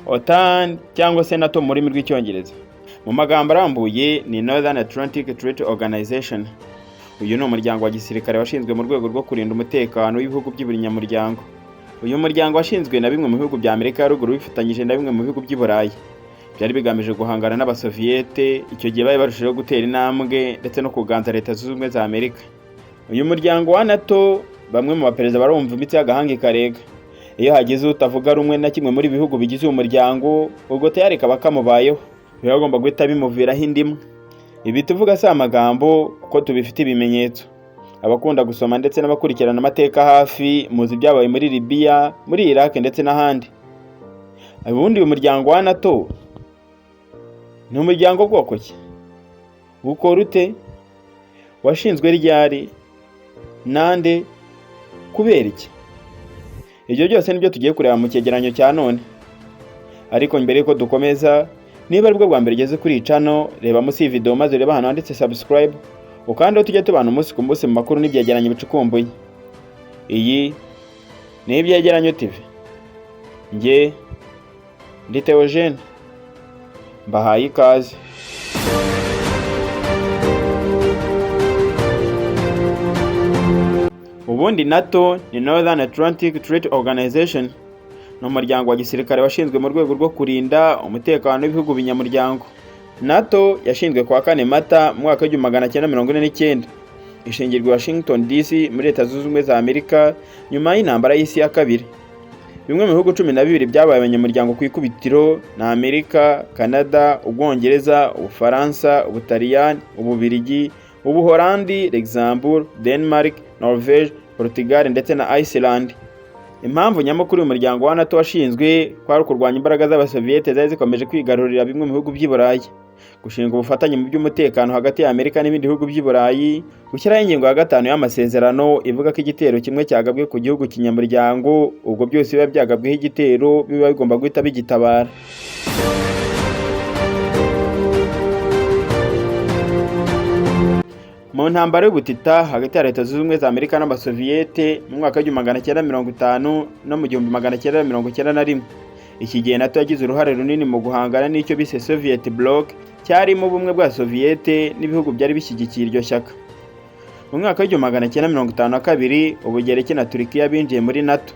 OTAN cyangwa se NATO mu rurimi rw'icyongereza. Mu magambo arambuye ni Northern Atlantic Treaty Organization. Uyu ni umuryango wa gisirikare washinzwe mu rwego rwo kurinda umutekano w'ibihugu by'ubunyamuryango. Uyu muryango washinzwe na bimwe mu bihugu bya Amerika ya ruguru bifatanyije na bimwe mu bihugu by'i Burayi. Byari bigamije guhangana n'Abasoviyete, icyo gihe bari barushijeho gutera intambwe ndetse no kuganza Leta Zunze Ubumwe za Amerika. Uyu muryango wa NATO, bamwe mu baperezida barumva imitsi y'agahanga ikarega. Iyo hagize utavuga rumwe na kimwe muri bihugu bigize uyu muryango, ubwo tayari kaba kamubayeho. Biba bagomba guhita bimuviraho indimwe. Ibi tuvuga si amagambo kuko tubifite ibimenyetso. Abakunda gusoma ndetse n'abakurikirana amateka hafi muzi ibyabaye muri Libya, muri Iraq ndetse n'ahandi. Ubundi uyu muryango wa NATO ni umuryango bwoko ki? Ukora ute? Washinzwe ryari? Nande? Kubera iki? Ibyo byose nibyo tugiye kureba mu cyegeranyo cya none. Ariko mbere yuko dukomeza, niba aribwo bwa mbere ugeze kuri iyi channel, reba munsi iyi video maze ureba hano handitse subscribe, ukandeho tujye tubana umunsi ku munsi mu makuru n'ibyegeranyo bicukumbuye. Iyi ni Ibyegeranyo TV. Njye ndi Theogene. Mbahaye ikaze. Ubundi NATO ni Northern Atlantic Treaty Organization. Ni umuryango wa gisirikare washinzwe mu rwego rwo kurinda umutekano w'ibihugu binyamuryango. NATO yashinzwe kuwa 4 Mata mu mwaka wa 1949. Ishingirwa Washington DC muri Leta Zunze Ubumwe za Amerika nyuma y'intambara y'isi ya kabiri. Bimwe mu bihugu 12 byabaye abanyamuryango ku ikubitiro na Amerika, Canada, Ubwongereza, Ubufaransa, Ubutaliyani, Ububiligi, Ubuholandi, Luxembourg, Denmark, Norvège, Portugal ndetse na Iceland. Impamvu nyamukuru y'umuryango wa NATO washinzwe kwari kurwanya imbaraga z'Abasoviyete zari zikomeje kwigarurira bimwe mu bihugu by'i Burayi, gushinga ubufatanye mu by'umutekano hagati ya Amerika n'ibindi bihugu by'i Burayi, gushyiraho ingingo ya 5 y'amasezerano ivuga ko igitero kimwe cyagabwe ku gihugu kinyamuryango, ubwo byose biba byagabweho igitero biba bigomba guhita bigitabara. Mu ntambara y'ubutita hagati ya Leta Zunze Ubumwe za Amerika n'Abasoviyete mu mwaka wa 1950 no mu 1991, iki gihe NATO yagize uruhare runini mu guhangana n'icyo bise Soviet Bloc, cyarimo ubumwe bwa Soviyete n'ibihugu byari bishyigikiye iryo shyaka. Mu mwaka wa 1952 Ubugereki na Turkiya binjiye muri NATO.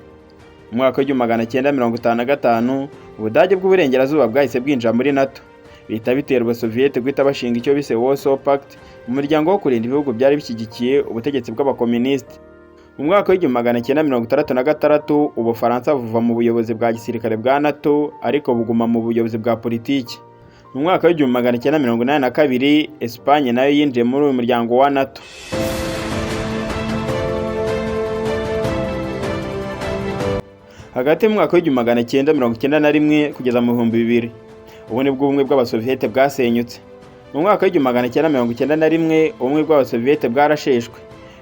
Mu mwaka wa 1955 Ubudage bw'uburengerazuba bwahise bwinjira muri NATO. Bihita bitera Abasoviyete guhita bashinga icyo bise Warsaw Pact, umuryango wo kurinda ibihugu byari bishyigikiye ubutegetsi bw'abakomunisiti. Mu mwaka wa 1966 Ubufaransa buva mu buyobozi bwa gisirikare bwa NATO ariko buguma mu buyobozi bwa politiki. Mu mwaka wa 1982 Espagne nayo yinjiye muri uyu muryango wa NATO. Hagati mu mwaka wa 1991 kugeza mu 2000 ubu nibwo ubumwe bw'Abasoviyete bwasenyutse. Mu mwaka wa 1991 ubumwe bw'Abasoviyete bwarasheshwe,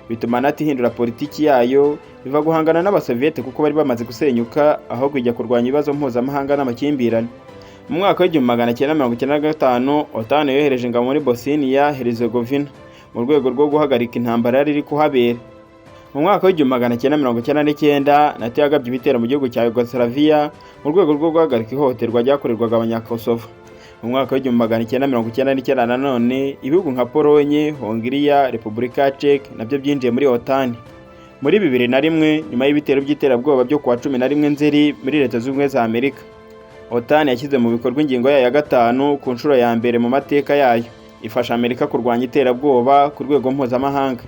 bituma NATO ihindura politiki yayo biva guhangana n'Abasoviyete kuko bari bamaze gusenyuka ahubwo ijya kurwanya ibibazo mpuzamahanga n'amakimbirane. Mu mwaka wa 1995 OTAN yohereje ingabo muri Bosnia Herzegovina mu rwego rwo guhagarika intambara yari iri kuhabera. Mu mwaka wa 1999 NATO yagabye ibitero mu gihugu cya Yugoslavia mu rwego rwo guhagarika ihohoterwa ryakorerwaga Abanyakosovo. Mu mwaka wa 1999 nanone ibihugu nka Polonye, Hongiriya, Repubulika ya Czech nabyo byinjiye muri OTAN. Muri 2001 nyuma y'ibitero by'iterabwoba byo kuwa 11 Nzeri muri Leta Zunze Ubumwe za Amerika, OTAN yashyize mu bikorwa ingingo yayo ya 5 ku nshuro ya mbere mu mateka yayo, ifasha Amerika kurwanya iterabwoba ku rwego mpuzamahanga.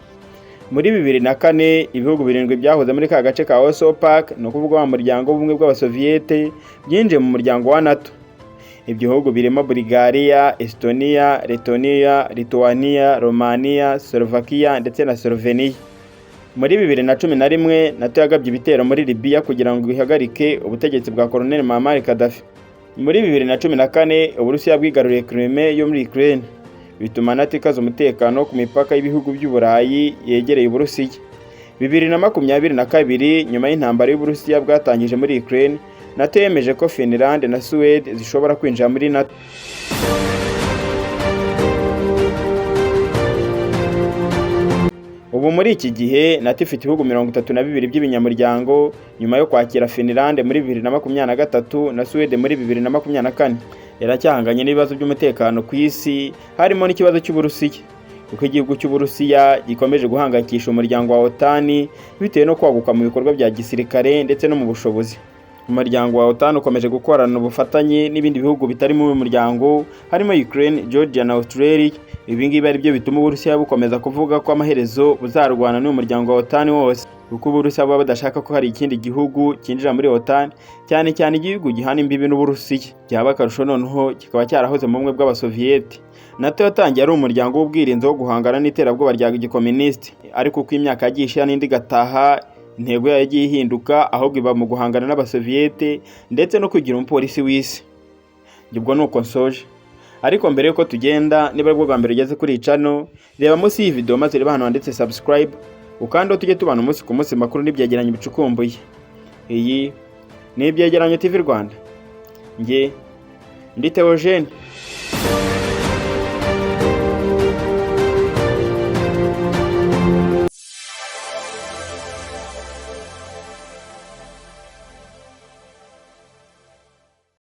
Muri 2004 ibihugu 7 byahoze muri ka gace ka Warsaw Pact no kuvuga wa muryango w'ubumwe bw'Abasoviyete byinjiye mu muryango wa NATO. Ibyo bihugu birimo Bulgaria, Estonia, Letonia, Lithuania, Romania, Slovakia ndetse na Slovenia. Muri 2011 NATO yagabye ibitero muri Libya kugira ngo ihagarike ubutegetsi bwa Colonel Muammar Gaddafi. Muri 2014 Uburusiya bwigaruriye Crimea yo muri Ukraine, bituma NATO ikaza umutekano ku mipaka y'ibihugu by'u Burayi yegereye Uburusiya. 2022 nyuma y'intambara y'Uburusiya bwatangije muri Ukraine, NATO yemeje ko Finland na Sweden zishobora kwinjira muri NATO. Ubu muri iki gihe NATO ifite ibihugu 32 by'ibinyamuryango nyuma yo kwakira Finland muri 2023 na Sweden muri 2024. Iracyahanganye n'ibibazo by'umutekano ku isi, harimo n'ikibazo cy'Uburusiya. Kuko igihugu cy'Uburusiya gikomeje guhangayikisha umuryango wa OTAN bitewe no kwaguka mu bikorwa bya gisirikare ndetse no mu bushobozi. Umuryango wa OTAN ukomeje gukorana ubufatanye n'ibindi bihugu bitari mu muryango, harimo Ukraine, Georgia na Australia. Ibi ngibi ari byo bituma Uburusiya bukomeza kuvuga ko amaherezo buzarwana n'umuryango wa OTAN wose, kuko Uburusiya buba budashaka ko hari ikindi gihugu cyinjira muri OTAN, cyane cyane igihugu gihana imbibi n'Uburusiya. Byaba akarusho noneho kikaba cyarahoze mu bumwe bw'abasoviyeti. NATO yatangiye ari umuryango w'ubwirinzi wo guhangana n'iterabwoba rya gikomunisti, ariko uko imyaka yagiye ishira n'indi gataha, intego yayo yagiye ihinduka, ahubwo iba mu guhangana n'abasoviyete ndetse no kugira umupolisi w'isi. Ubwo nuko nsoje. Ariko mbere yuko tugenda, niba bwo bwa mbere ugeze kuri channel, reba munsi iyi video maze reba hano handitse subscribe, ukandi tujye tubana umunsi ku munsi makuru n'ibyegeranyo bicukumbuye. Iyi ni Ibyegeranyo TV Rwanda. Nge ndi Theogene.